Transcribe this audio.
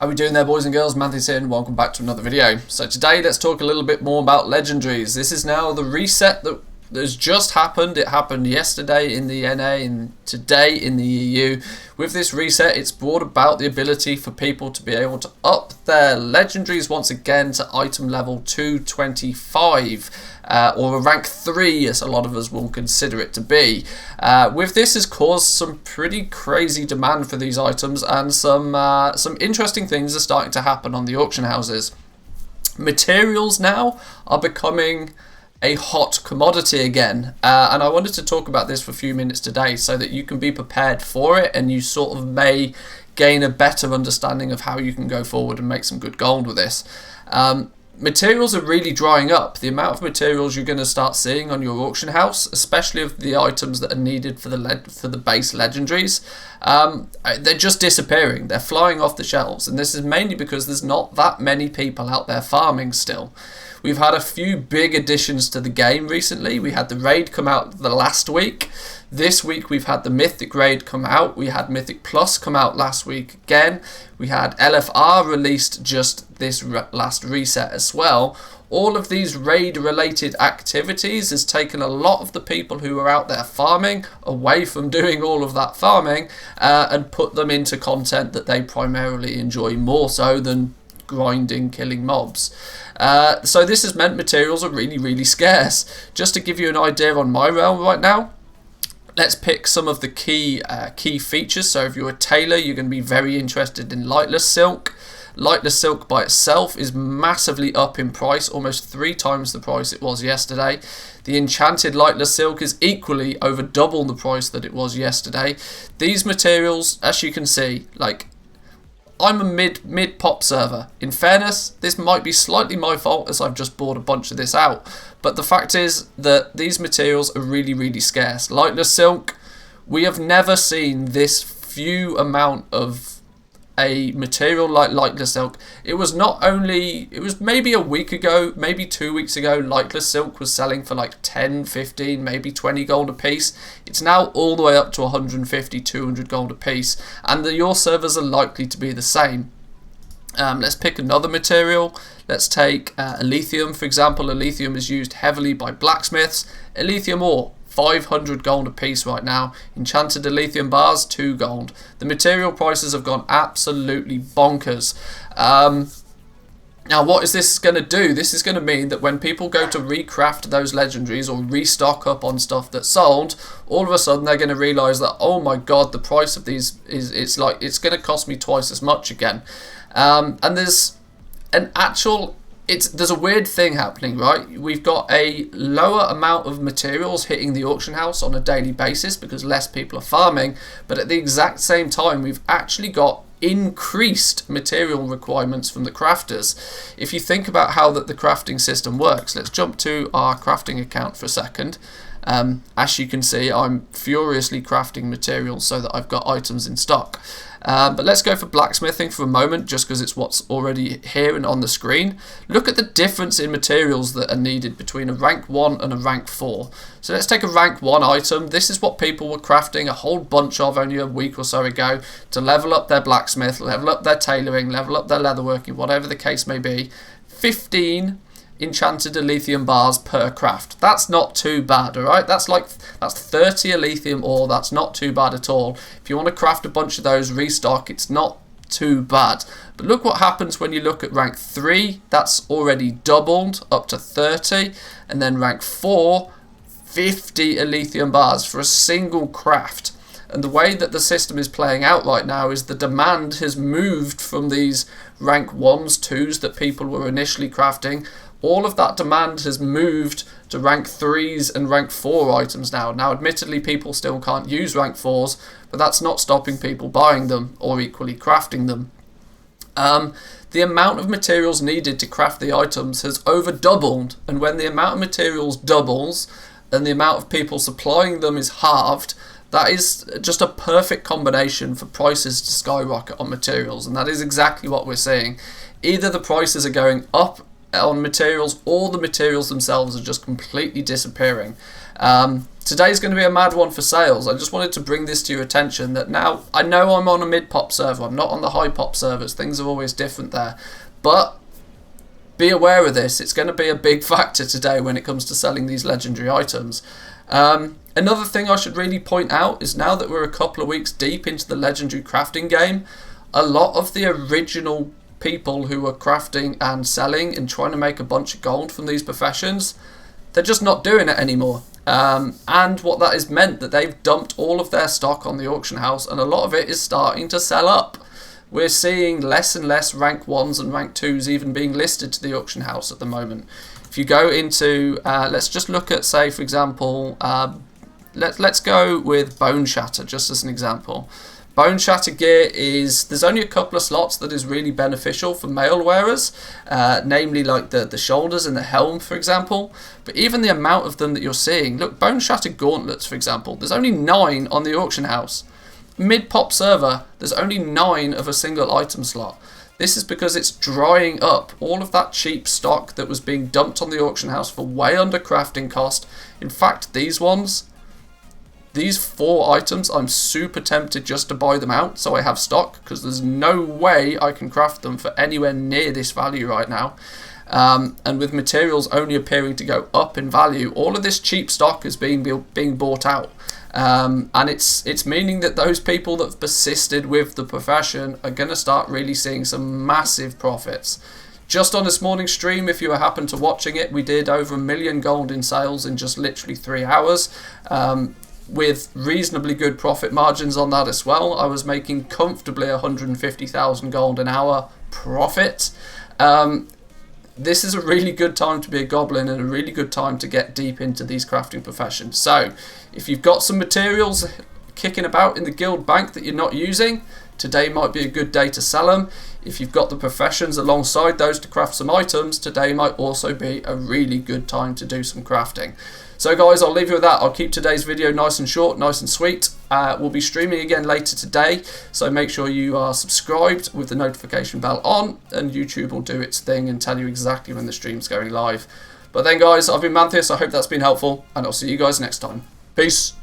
How are we doing there, boys and girls? Matthew's here and welcome back to another video. So today let's talk a little bit more about legendaries. This is now the reset that has just happened. It happened yesterday in the NA and today in the EU. With this reset, it's brought about the ability for people to be able to up their legendaries once again to item level 225. Or a rank 3, as a lot of us will consider it to be. With this has caused some pretty crazy demand for these items, and some interesting things are starting to happen on the auction houses. Materials now are becoming a hot commodity again, and I wanted to talk about this for a few minutes today so that you can be prepared for it and you sort of may gain a better understanding of how you can go forward and make some good gold with this. Materials are really drying up. The amount of materials you're going to start seeing on your auction house, especially of the items that are needed for the base legendaries, they're just disappearing. They're flying off the shelves, and this is mainly because there's not that many people out there farming still. We've had a few big additions to the game recently. We had the raid come out the last week. This week we've had the Mythic raid come out. We had Mythic Plus come out last week again. We had LFR released just this last reset as well. All of these raid related activities has taken a lot of the people who are out there farming away from doing all of that farming and put them into content that they primarily enjoy more so than grinding, killing mobs. So this has meant materials are really scarce. Just to give you an idea on my realm right now, let's pick some of the key features. So if you're a tailor, you're going to be very interested in lightless silk. Lightless silk by itself is massively up in price, almost 3 times the price it was yesterday. The enchanted lightless silk is equally over double the price that it was yesterday. These materials, as you can see, like, I'm a mid pop server. In fairness, this might be slightly my fault as I've just bought a bunch of this out. But the fact is that these materials are really scarce. Lightless silk, we have never seen this few amount of a material like lightless silk. It was maybe a week ago, maybe 2 weeks ago, lightless silk was selling for like 10, 15, maybe 20 gold a piece. It's now all the way up to 150, 200 gold a piece, and your servers are likely to be the same. Let's pick another material. Let's take Elithium, for example. Elithium is used heavily by blacksmiths. Elithium ore, 500 gold a piece right now. Enchanted Elithium bars, 2 gold. The material prices have gone absolutely bonkers. Now what is this going to do? This is going to mean that when people go to recraft those legendaries or restock up on stuff that's sold, all of a sudden they're going to realise that, oh my god, the price of these it's going to cost me twice as much again. And there's a weird thing happening, right? We've got a lower amount of materials hitting the auction house on a daily basis because less people are farming, but at the exact same time we've actually got increased material requirements from the crafters. If you think about how the crafting system works, let's jump to our crafting account for a second. As you can see, I'm furiously crafting materials so that I've got items in stock. But let's go for blacksmithing for a moment, just because it's what's already here and on the screen. Look at the difference in materials that are needed between a rank 1 and a rank 4. So let's take a rank 1 item. This is what people were crafting a whole bunch of only a week or so ago to level up their blacksmith, level up their tailoring, level up their leatherworking, whatever the case may be. 15 enchanted Elithium bars per craft. That's not too bad, alright? That's 30 Elithium ore. That's not too bad at all. If you want to craft a bunch of those, restock, it's not too bad. But look what happens when you look at rank 3. That's already doubled up to 30. And then rank 4, 50 Elithium bars for a single craft. And the way that the system is playing out right now is the demand has moved from these rank 1s, 2s that people were initially crafting. All of that demand has moved to rank 3s and rank 4 items now. Now, admittedly, people still can't use rank 4s, but that's not stopping people buying them or equally crafting them. The amount of materials needed to craft the items has over doubled, and when the amount of materials doubles and the amount of people supplying them is halved, that is just a perfect combination for prices to skyrocket on materials, and that is exactly what we're seeing. Either the prices are going up on materials or the materials themselves are just completely disappearing. today's going to be a mad one for sales. I just wanted to bring this to your attention that now, I know I'm on a mid-pop server, I'm not on the high-pop servers, things are always different there, but be aware of this. It's going to be a big factor today when it comes to selling these legendary items. Another thing I should really point out is now that we're a couple of weeks deep into the legendary crafting game, a lot of the original people who were crafting and selling and trying to make a bunch of gold from these professions, they're just not doing it anymore. And what that has meant that they've dumped all of their stock on the auction house, and a lot of it is starting to sell up. We're seeing less and less rank 1s and rank 2s even being listed to the auction house at the moment. If you go into, let's just look at, say, for example, let's go with Bone Shatter, just as an example. Bone Shatter gear is, there's only a couple of slots that is really beneficial for male wearers, namely like the shoulders and the helm, for example. But even the amount of them that you're seeing, look, Bone Shatter gauntlets, for example, there's only 9 on the auction house. Mid-pop server, there's only 9 of a single item slot. This is because it's drying up all of that cheap stock that was being dumped on the auction house for way under crafting cost. In fact, these ones, these 4 items, I'm super tempted just to buy them out so I have stock, because there's no way I can craft them for anywhere near this value right now. And with materials only appearing to go up in value, all of this cheap stock is being bought out. And it's meaning that those people that have persisted with the profession are going to start really seeing some massive profits. Just on this morning's stream, if you happen to watching it, we did over 1 million gold in sales in just literally 3 hours, with reasonably good profit margins on that as well. I was making comfortably 150,000 gold an hour profit. This is a really good time to be a goblin and a really good time to get deep into these crafting professions. So if you've got some materials kicking about in the guild bank that you're not using, today might be a good day to sell them. If you've got the professions alongside those to craft some items, today might also be a really good time to do some crafting. So guys, I'll leave you with that. I'll keep today's video nice and short, nice and sweet. We'll be streaming again later today, so make sure you are subscribed with the notification bell on, and YouTube will do its thing and tell you exactly when the stream's going live. But then guys, I've been Manthus, I hope that's been helpful, and I'll see you guys next time. Peace!